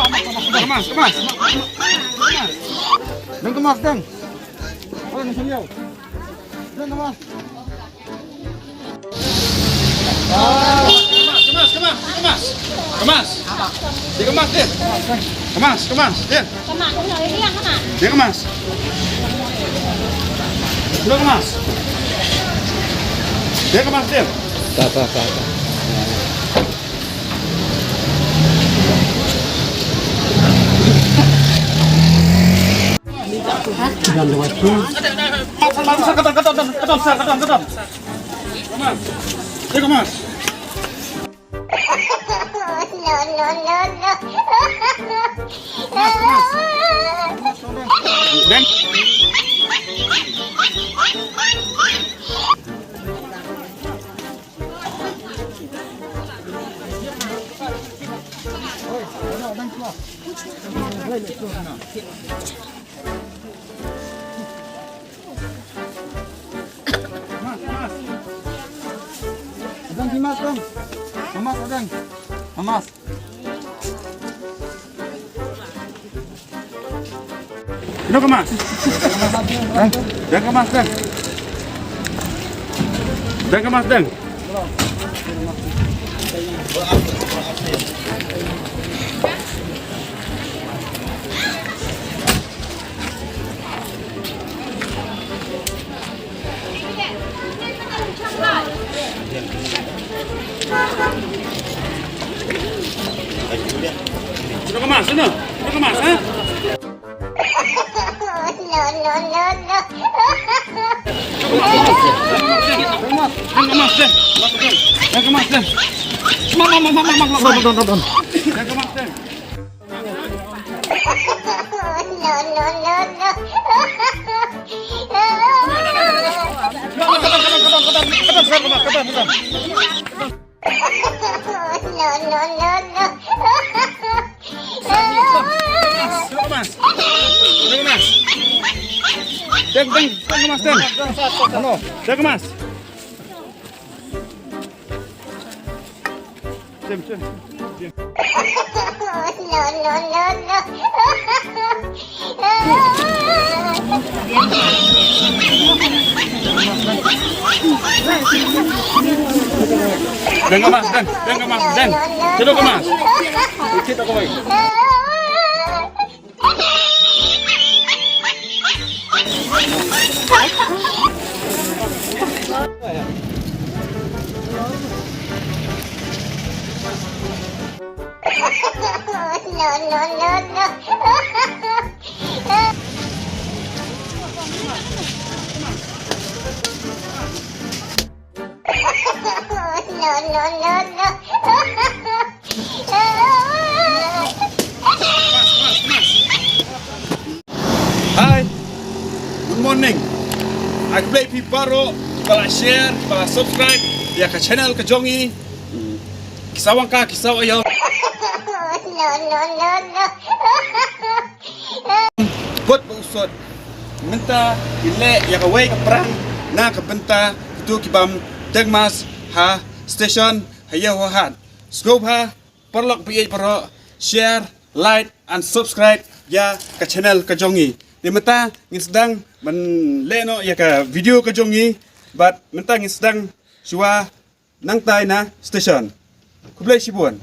Kemas, kemas. Dan kemas, Dan. Oh, macam dia. Dan kemas. Kemas. Dikemas, dia. Kemas, dia. Kemas cũng rồi riêng các bạn. Dia kemas. Sudah kemas. Dia kemas, dia. Tak. Kemas. Dia kemas. Dan Adang kimas dong. Kemas Adang. Kemas. Udah kemas. Dan kemas Dan. Dan kemas Dan. Sudah kemas, sudah kemas, ha? Dan kemas, Dan. Dan kemas, Dan. Dan kemas. Diam. Dan kemas, Dan. Sudah kemas. Dikit aku lagi. Hai, good morning. Aku play pi baru, kita share, kita subscribe ya ke channel Kejongi. Kisawang ka, kisaw ayaw. Buat berusut, minta ile ya ke way ke perang, na ke benta itu kibam Tegmas ha station hayo hat. Scope ha perlok pi paro share, like and subscribe ya ke channel Kejongi. Di mata ngin sedang men leno ya ke video Kejongi, but minta ngin sedang shua nang tai na station. Kublai sibuan.